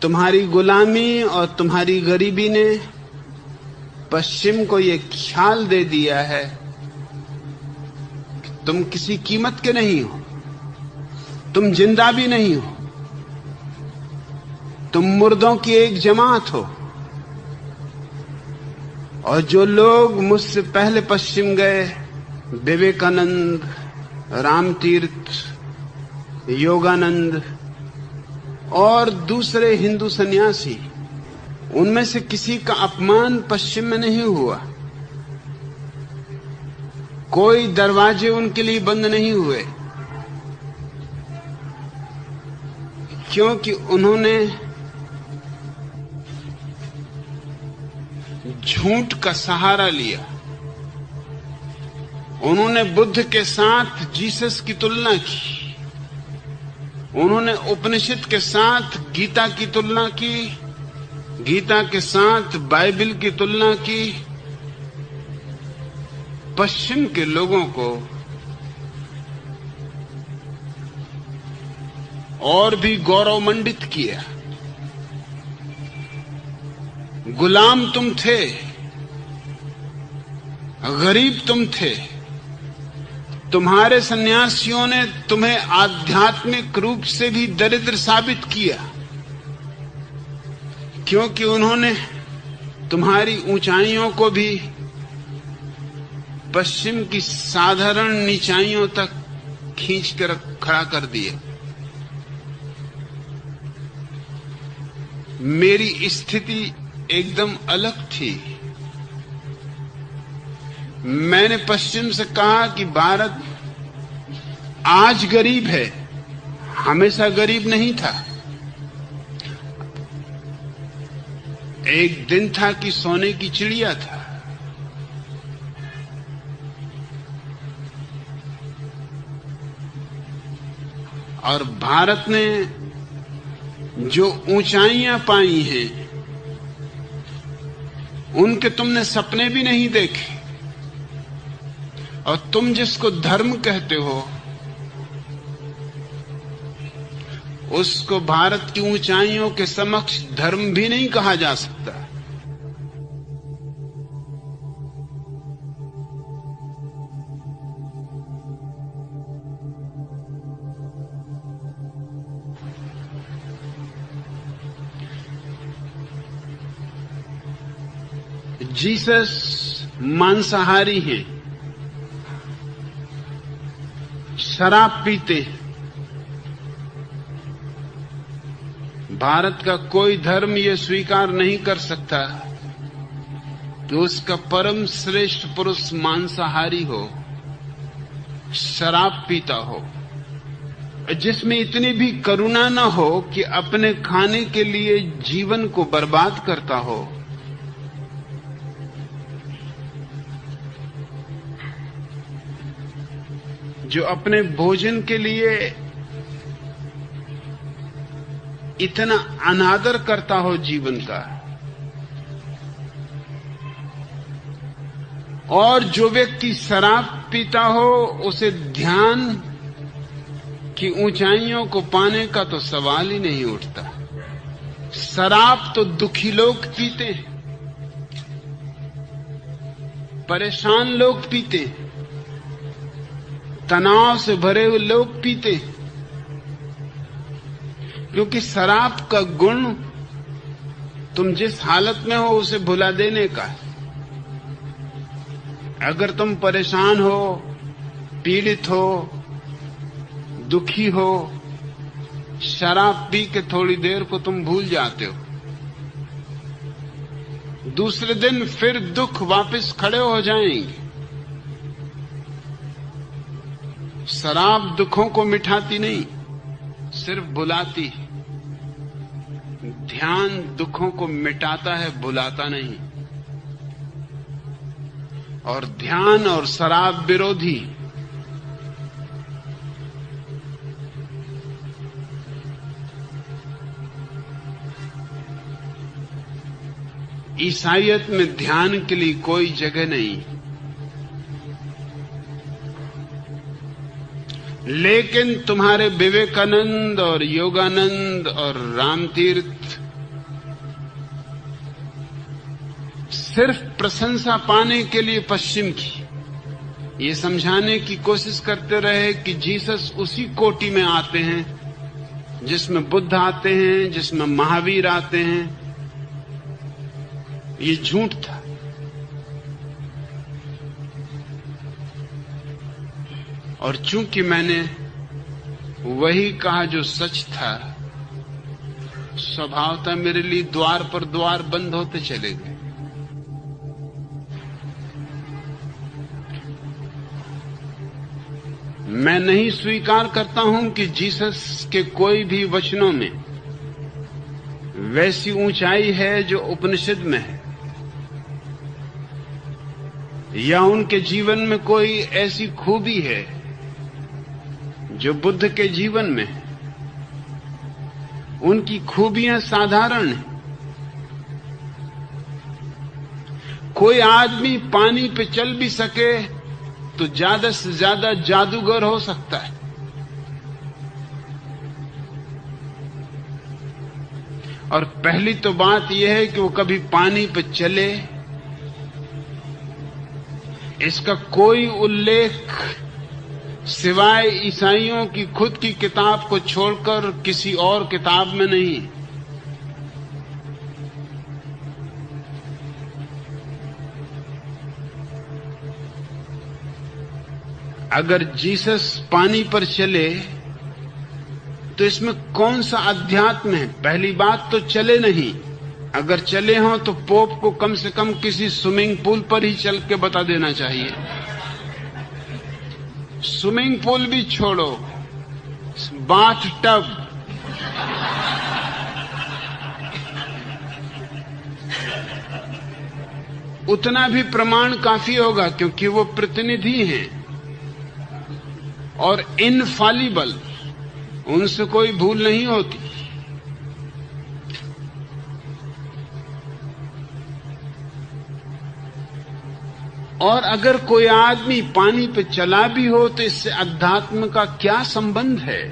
तुम्हारी गुलामी और तुम्हारी गरीबी ने पश्चिम को यह ख्याल दे दिया है कि तुम किसी कीमत के नहीं हो, तुम जिंदा भी नहीं हो, तुम मुर्दों की एक जमात हो। और जो लोग मुझसे पहले पश्चिम गए, विवेकानंद, रामतीर्थ, योगानंद और दूसरे हिंदू सन्यासी, उनमें से किसी का अपमान पश्चिम में नहीं हुआ। कोई दरवाजे उनके लिए बंद नहीं हुए, क्योंकि उन्होंने झूठ का सहारा लिया। उन्होंने बुद्ध के साथ जीसस की तुलना की, उन्होंने उपनिषद के साथ गीता की तुलना की, गीता के साथ बाइबल की तुलना की। पश्चिम के लोगों को और भी गौरवमंडित किया। गुलाम तुम थे, गरीब तुम थे, तुम्हारे सन्यासियों ने तुम्हें आध्यात्मिक रूप से भी दरिद्र साबित किया, क्योंकि उन्होंने तुम्हारी ऊंचाइयों को भी पश्चिम की साधारण नीचाइयों तक खींच कर खड़ा कर दिया। मेरी स्थिति एकदम अलग थी। मैंने पश्चिम से कहा कि भारत आज गरीब है, हमेशा गरीब नहीं था। एक दिन था कि सोने की चिड़िया था। और भारत ने जो ऊंचाइयां पाई हैं, उनके तुमने सपने भी नहीं देखे। और तुम जिसको धर्म कहते हो, उसको भारत की ऊंचाइयों के समक्ष धर्म भी नहीं कहा जा सकता। जीसस मांसाहारी हैं, शराब पीते हैं। भारत का कोई धर्म यह स्वीकार नहीं कर सकता कि उसका परम श्रेष्ठ पुरुष मांसाहारी हो, शराब पीता हो, जिसमें इतनी भी करुणा न हो कि अपने खाने के लिए जीवन को बर्बाद करता हो। जो अपने भोजन के लिए इतना अनादर करता हो जीवन का। और जो व्यक्ति शराब पीता हो, उसे ध्यान की ऊंचाइयों को पाने का तो सवाल ही नहीं उठता। शराब तो दुखी लोग पीते हैं, परेशान लोग पीते हैं, तनाव से भरे हुए लोग पीते, क्योंकि शराब का गुण तुम जिस हालत में हो उसे भुला देने का। अगर तुम परेशान हो, पीड़ित हो, दुखी हो, शराब पी के थोड़ी देर को तुम भूल जाते हो। दूसरे दिन फिर दुख वापस खड़े हो जाएंगे। शराब दुखों को मिटाती नहीं, सिर्फ बुलाती। ध्यान दुखों को मिटाता है, बुलाता नहीं। और ध्यान और शराब विरोधी। ईसाईयत में ध्यान के लिए कोई जगह नहीं, लेकिन तुम्हारे विवेकानंद और योगानंद और रामतीर्थ सिर्फ प्रशंसा पाने के लिए पश्चिम की ये समझाने की कोशिश करते रहे कि जीसस उसी कोटि में आते हैं जिसमें बुद्ध आते हैं, जिसमें महावीर आते हैं, ये झूठ था। और चूंकि मैंने वही कहा जो सच था, स्वभावतः मेरे लिए द्वार पर द्वार बंद होते चले गए। मैं नहीं स्वीकार करता हूं कि जीसस के कोई भी वचनों में वैसी ऊंचाई है जो उपनिषद में है, या उनके जीवन में कोई ऐसी खूबी है जो बुद्ध के जीवन में है। उनकी खूबियां साधारण हैं। कोई आदमी पानी पे चल भी सके तो ज्यादा से ज्यादा जादूगर हो सकता है। और पहली तो बात यह है कि वो कभी पानी पे चले, इसका कोई उल्लेख सिवाय ईसाइयों की खुद की किताब को छोड़कर किसी और किताब में नहीं। अगर जीसस पानी पर चले तो इसमें कौन सा अध्यात्म है? पहली बात तो चले नहीं। अगर चले हों तो पोप को कम से कम किसी स्विमिंग पूल पर ही चल के बता देना चाहिए। स्विमिंग पूल भी छोड़ो, बाथ टब, उतना भी प्रमाण काफी होगा, क्योंकि वो प्रतिनिधि हैं और इनफॉलिबल, उनसे कोई भूल नहीं होती। और अगर कोई आदमी पानी पे चला भी हो तो इससे अध्यात्म का क्या संबंध है?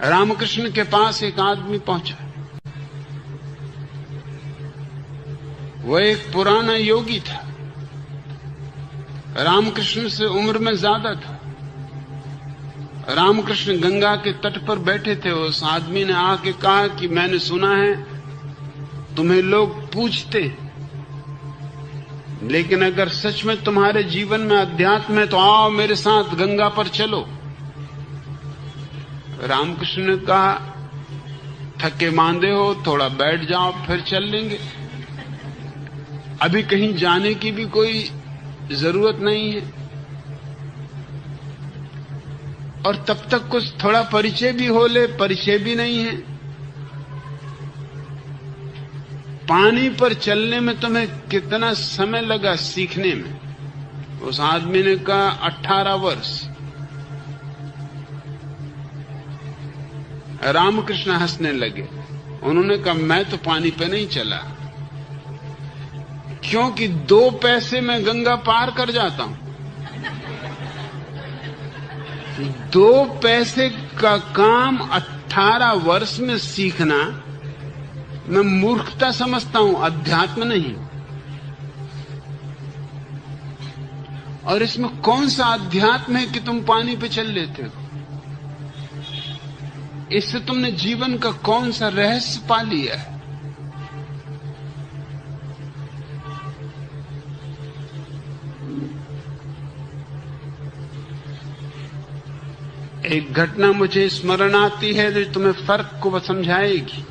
रामकृष्ण के पास एक आदमी पहुंचा। वह एक पुराना योगी था, रामकृष्ण से उम्र में ज्यादा था। रामकृष्ण गंगा के तट पर बैठे थे। उस आदमी ने आके कहा कि मैंने सुना है तुम्हें लोग पूछते, लेकिन अगर सच में तुम्हारे जीवन में अध्यात्म है तो आओ मेरे साथ गंगा पर चलो। रामकृष्ण ने कहा थके मांदे हो, थोड़ा बैठ जाओ, फिर चल लेंगे। अभी कहीं जाने की भी कोई जरूरत नहीं है, और तब तक कुछ थोड़ा परिचय भी हो ले, परिचय भी नहीं है। पानी पर चलने में तुम्हें कितना समय लगा सीखने में? उस आदमी ने कहा 18 वर्ष। रामकृष्ण हंसने लगे। उन्होंने कहा मैं तो पानी पे नहीं चला, क्योंकि 2 पैसे में गंगा पार कर जाता हूं। 2 पैसे का काम 18 वर्ष में सीखना मैं मूर्खता समझता हूं, अध्यात्म नहीं। और इसमें कौन सा अध्यात्म है कि तुम पानी पे चल लेते हो? इससे तुमने जीवन का कौन सा रहस्य पा लिया है? एक घटना मुझे स्मरण आती है जो तुम्हें फर्क को समझाएगी।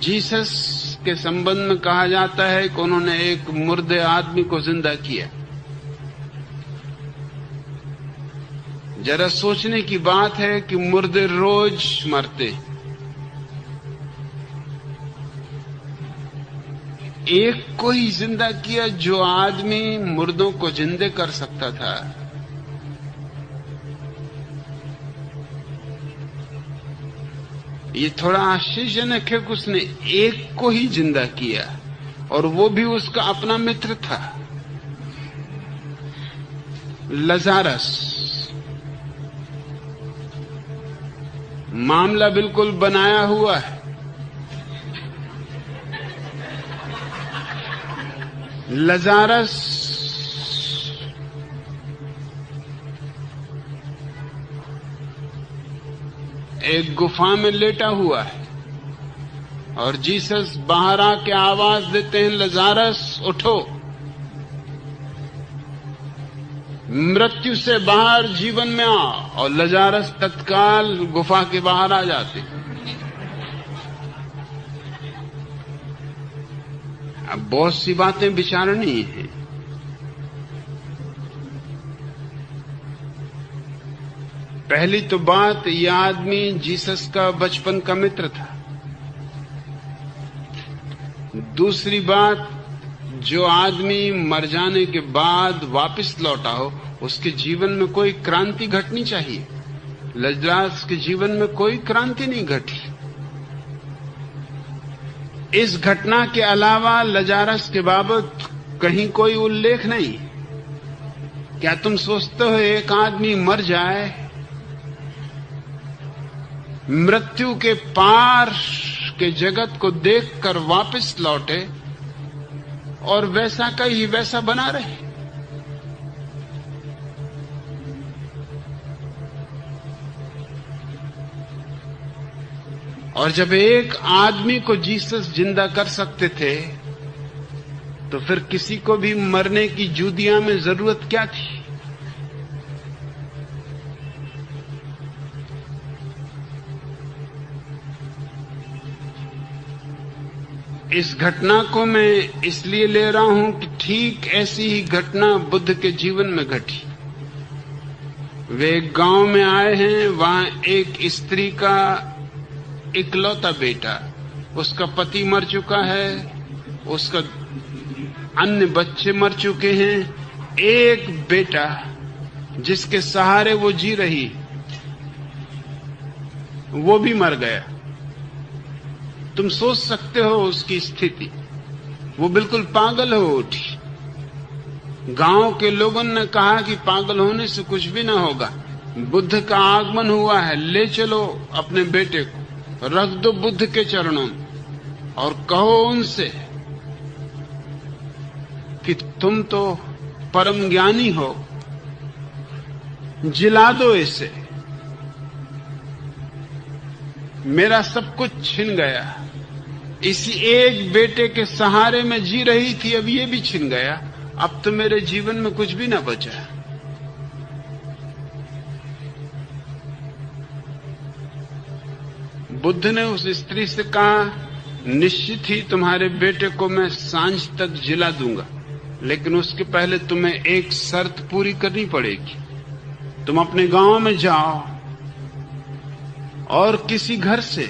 जीसस के संबंध में कहा जाता है कि उन्होंने एक मुर्दे आदमी को जिंदा किया। जरा सोचने की बात है कि मुर्दे रोज मरते, एक को ही जिंदा किया जो आदमी मुर्दों को जिंदे कर सकता था। ये थोड़ा आश्चर्यजनक है कि उसने एक को ही जिंदा किया, और वो भी उसका अपना मित्र था, लजारस। मामला बिल्कुल बनाया हुआ है। लजारस एक गुफा में लेटा हुआ है और जीसस बाहर आके आवाज देते हैं, लजारस उठो। मृत्यु से बाहर जीवन में आ, और लजारस तत्काल गुफा के बाहर आ जाते। अब बहुत सी बातें विचारनी है। पहली तो बात, यह आदमी जीसस का बचपन का मित्र था। दूसरी बात, जो आदमी मर जाने के बाद वापस लौटा हो, उसके जीवन में कोई क्रांति घटनी चाहिए। लजारस के जीवन में कोई क्रांति नहीं घटी। इस घटना के अलावा लजारस के बाबत कहीं कोई उल्लेख नहीं। क्या तुम सोचते हो एक आदमी मर जाए, मृत्यु के पार के जगत को देखकर वापस लौटे और वैसा का ही वैसा बना रहे? और जब एक आदमी को जीसस जिंदा कर सकते थे, तो फिर किसी को भी मरने की जुदिया में जरूरत क्या थी? इस घटना को मैं इसलिए ले रहा हूं कि ठीक ऐसी ही घटना बुद्ध के जीवन में घटी। वे एक गांव में आए हैं, वहां एक स्त्री का इकलौता बेटा, उसका पति मर चुका है, उसका अन्य बच्चे मर चुके हैं, एक बेटा जिसके सहारे वो जी रही, वो भी मर गया। तुम सोच सकते हो उसकी स्थिति। वो बिल्कुल पागल हो उठी। गांव के लोगों ने कहा कि पागल होने से कुछ भी ना होगा, बुद्ध का आगमन हुआ है, ले चलो अपने बेटे को, रख दो बुद्ध के चरणों में और कहो उनसे कि तुम तो परम ज्ञानी हो, जिला दो इसे। मेरा सब कुछ छिन गया। इसी एक बेटे के सहारे में जी रही थी, अब ये भी छिन गया। अब तो मेरे जीवन में कुछ भी ना बचा। बुद्ध ने उस स्त्री से कहा, निश्चित ही तुम्हारे बेटे को मैं सांझ तक जिला दूंगा, लेकिन उसके पहले तुम्हें एक शर्त पूरी करनी पड़ेगी। तुम अपने गांव में जाओ और किसी घर से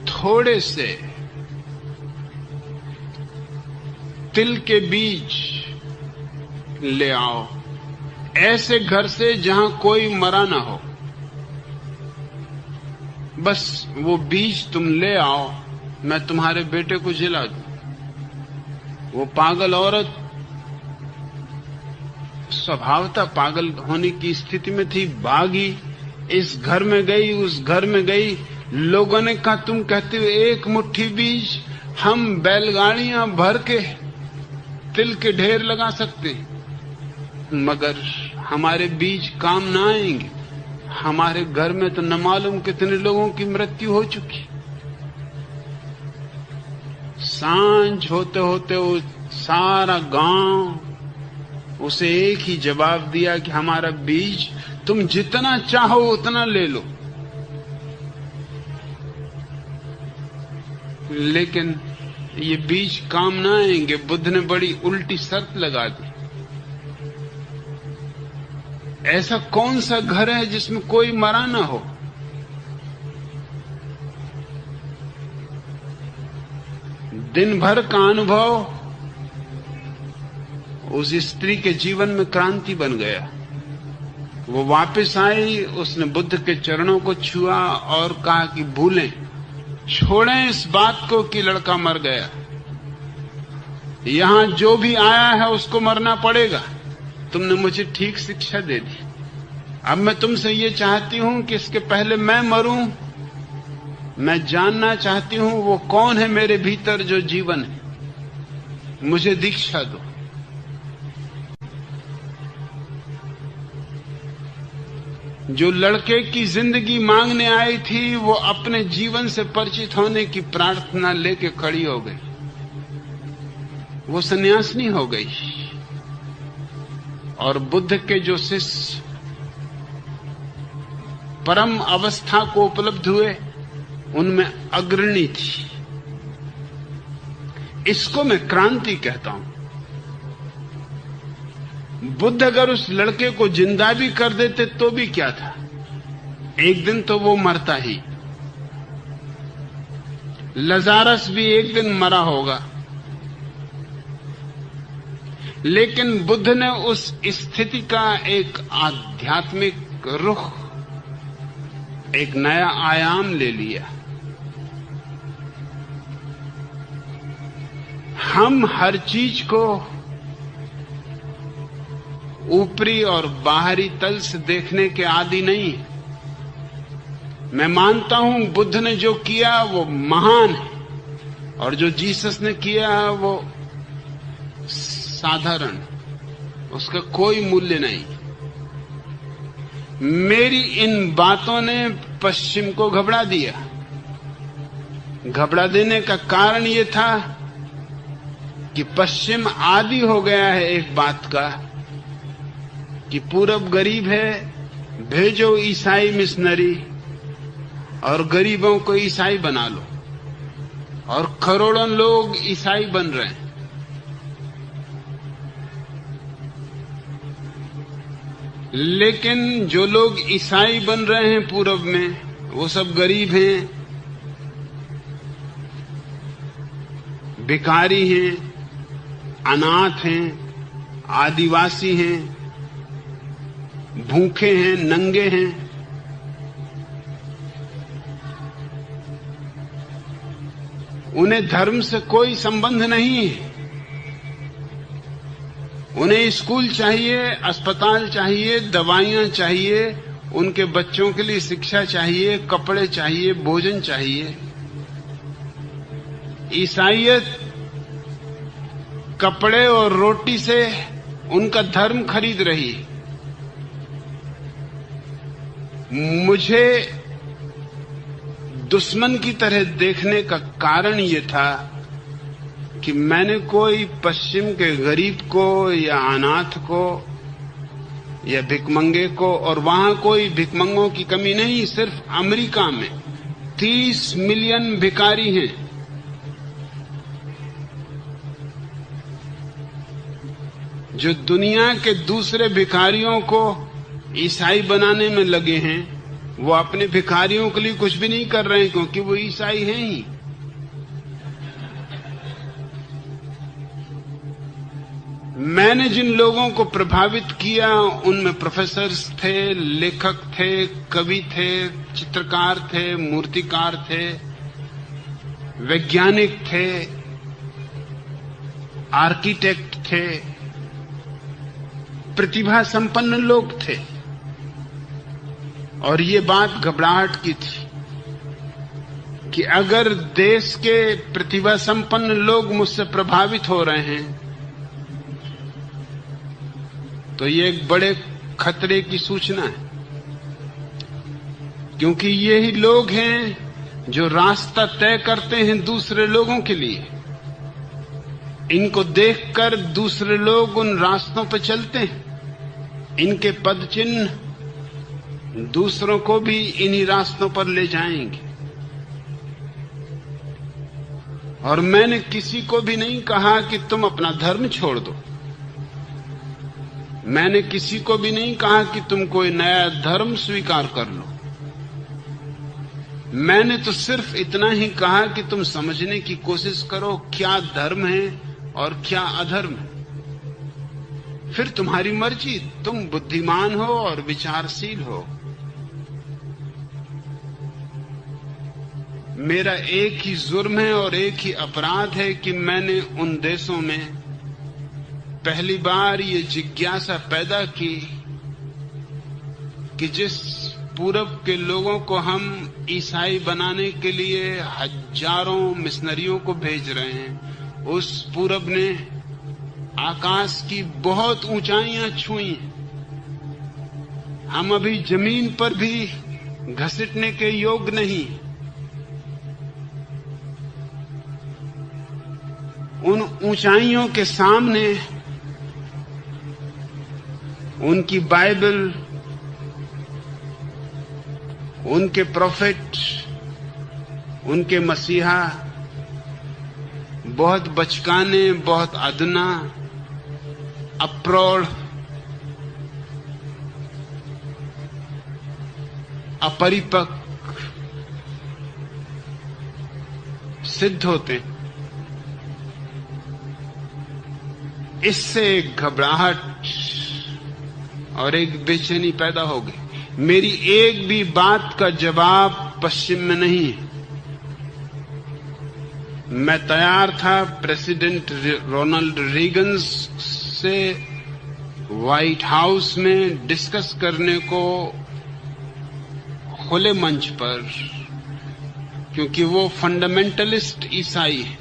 थोड़े से तिल के बीज ले आओ, ऐसे घर से जहां कोई मरा ना हो। बस वो बीज तुम ले आओ, मैं तुम्हारे बेटे को जिला दूं। वो पागल औरत स्वभावतः पागल होने की स्थिति में थी, भागी, इस घर में गई, उस घर में गई। लोगों ने कहा, तुम कहते हो एक मुट्ठी बीज हम बैलगाड़ियां भर के तिल के ढेर लगा सकते, मगर हमारे बीज काम ना आएंगे। हमारे घर में तो न मालूम कितने लोगों की मृत्यु हो चुकी। सांझ होते होते वो सारा गांव उसे एक ही जवाब दिया कि हमारा बीज तुम जितना चाहो उतना ले लो, लेकिन ये बीज काम ना आएंगे। बुद्ध ने बड़ी उल्टी शर्त लगा दी। ऐसा कौन सा घर है जिसमें कोई मरा ना हो? दिन भर का अनुभव उस स्त्री के जीवन में क्रांति बन गया। वो वापस आई, उसने बुद्ध के चरणों को छुआ और कहा कि भूलें, छोड़ें इस बात को कि लड़का मर गया। यहां जो भी आया है उसको मरना पड़ेगा। तुमने मुझे ठीक शिक्षा दे दी। अब मैं तुमसे ये चाहती हूं कि इसके पहले मैं मरूं, मैं जानना चाहती हूं वो कौन है मेरे भीतर जो जीवन है, मुझे दीक्षा दो। जो लड़के की जिंदगी मांगने आई थी वो अपने जीवन से परिचित होने की प्रार्थना लेके खड़ी हो गई, वो सन्यासिनी हो गई। और बुद्ध के जो शिष्य परम अवस्था को उपलब्ध हुए उनमें अग्रणी थी। इसको मैं क्रांति कहता हूं। बुद्ध अगर उस लड़के को जिंदा भी कर देते तो भी क्या था, एक दिन तो वो मरता ही। लजारस भी एक दिन मरा होगा, लेकिन बुद्ध ने उस स्थिति का एक आध्यात्मिक रुख, एक नया आयाम ले लिया। हम हर चीज को ऊपरी और बाहरी तल से देखने के आदी नहीं। मैं मानता हूं बुद्ध ने जो किया वो महान है, और जो जीसस ने किया वो साधारण, उसका कोई मूल्य नहीं। मेरी इन बातों ने पश्चिम को घबरा दिया। घबरा देने का कारण ये था कि पश्चिम आदी हो गया है एक बात का कि पूरब गरीब है, भेजो ईसाई मिशनरी और गरीबों को ईसाई बना लो, और करोड़ों लोग ईसाई बन रहे हैं। लेकिन जो लोग ईसाई बन रहे हैं पूरब में, वो सब गरीब हैं, भिखारी हैं, अनाथ हैं, आदिवासी हैं, भूखे हैं, नंगे हैं। उन्हें धर्म से कोई संबंध नहीं है। उन्हें स्कूल चाहिए, अस्पताल चाहिए, दवाइयां चाहिए, उनके बच्चों के लिए शिक्षा चाहिए, कपड़े चाहिए, भोजन चाहिए। ईसाईयत कपड़े और रोटी से उनका धर्म खरीद रही है। मुझे दुश्मन की तरह देखने का कारण ये था कि मैंने कोई पश्चिम के गरीब को या अनाथ को या भिखमंगे को, और वहां कोई भिखमंगों की कमी नहीं, सिर्फ अमेरिका में 30 मिलियन भिखारी हैं। जो दुनिया के दूसरे भिखारियों को ईसाई बनाने में लगे हैं, वो अपने भिखारियों के लिए कुछ भी नहीं कर रहे हैं, क्योंकि वो ईसाई हैं ही। मैंने जिन लोगों को प्रभावित किया उनमें प्रोफेसर्स थे, लेखक थे, कवि थे, चित्रकार थे, मूर्तिकार थे, वैज्ञानिक थे, आर्किटेक्ट थे, प्रतिभा संपन्न लोग थे। और ये बात घबराहट की थी कि अगर देश के प्रतिभा संपन्न लोग मुझसे प्रभावित हो रहे हैं तो ये एक बड़े खतरे की सूचना है, क्योंकि यही लोग हैं जो रास्ता तय करते हैं दूसरे लोगों के लिए। इनको देखकर दूसरे लोग उन रास्तों पर चलते हैं। इनके पद चिन्ह दूसरों को भी इन्हीं रास्तों पर ले जाएंगे। और मैंने किसी को भी नहीं कहा कि तुम अपना धर्म छोड़ दो। मैंने किसी को भी नहीं कहा कि तुम कोई नया धर्म स्वीकार कर लो। मैंने तो सिर्फ इतना ही कहा कि तुम समझने की कोशिश करो क्या धर्म है और क्या अधर्म है। फिर तुम्हारी मर्जी, तुम बुद्धिमान हो और विचारशील हो। मेरा एक ही जुर्म है और एक ही अपराध है कि मैंने उन देशों में पहली बार ये जिज्ञासा पैदा की कि जिस पूरब के लोगों को हम ईसाई बनाने के लिए हजारों मिशनरियों को भेज रहे हैं। उस पूरब ने आकाश की बहुत ऊंचाइयां छुई। हम अभी जमीन पर भी घसीटने के योग्य नहीं। उन ऊंचाइयों के सामने उनकी बाइबल, उनके प्रोफेट, उनके मसीहा बहुत बचकाने, बहुत अदना, अप्रौढ़, अपरिपक्व सिद्ध होते। इससे एक घबराहट और एक बेचैनी पैदा हो गई। मेरी एक भी बात का जवाब पश्चिम में नहीं है। मैं तैयार था प्रेसिडेंट रोनाल्ड रीगन से व्हाइट हाउस में डिस्कस करने को खुले मंच पर, क्योंकि वो फंडामेंटलिस्ट ईसाई है।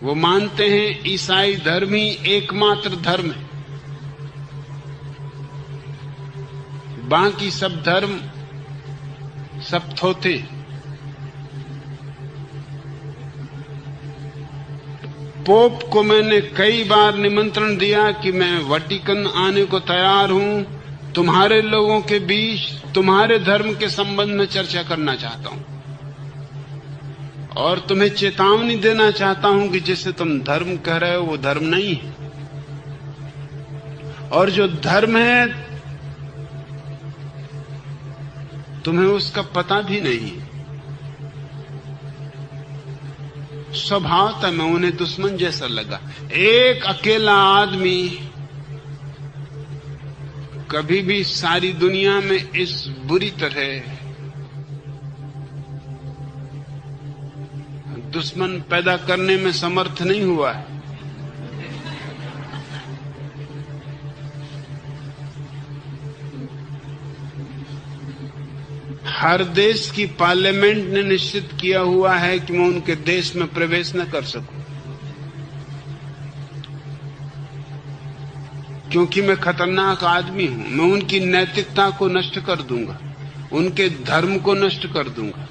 वो मानते हैं ईसाई धर्म ही एकमात्र धर्म है, बाकी सब धर्म सब थोथे। पोप को मैंने कई बार निमंत्रण दिया कि मैं वाटिकन आने को तैयार हूं, तुम्हारे लोगों के बीच तुम्हारे धर्म के संबंध में चर्चा करना चाहता हूं और तुम्हें चेतावनी देना चाहता हूं कि जिसे तुम धर्म कह रहे हो वो धर्म नहीं है, और जो धर्म है तुम्हें उसका पता भी नहीं। स्वभावतः मैं उन्हें दुश्मन जैसा लगा। एक अकेला आदमी कभी भी सारी दुनिया में इस बुरी तरह दुश्मन पैदा करने में समर्थ नहीं हुआ है। हर देश की पार्लियामेंट ने निश्चित किया हुआ है कि मैं उनके देश में प्रवेश न कर सकूं, क्योंकि मैं खतरनाक आदमी हूं। मैं उनकी नैतिकता को नष्ट कर दूंगा, उनके धर्म को नष्ट कर दूंगा।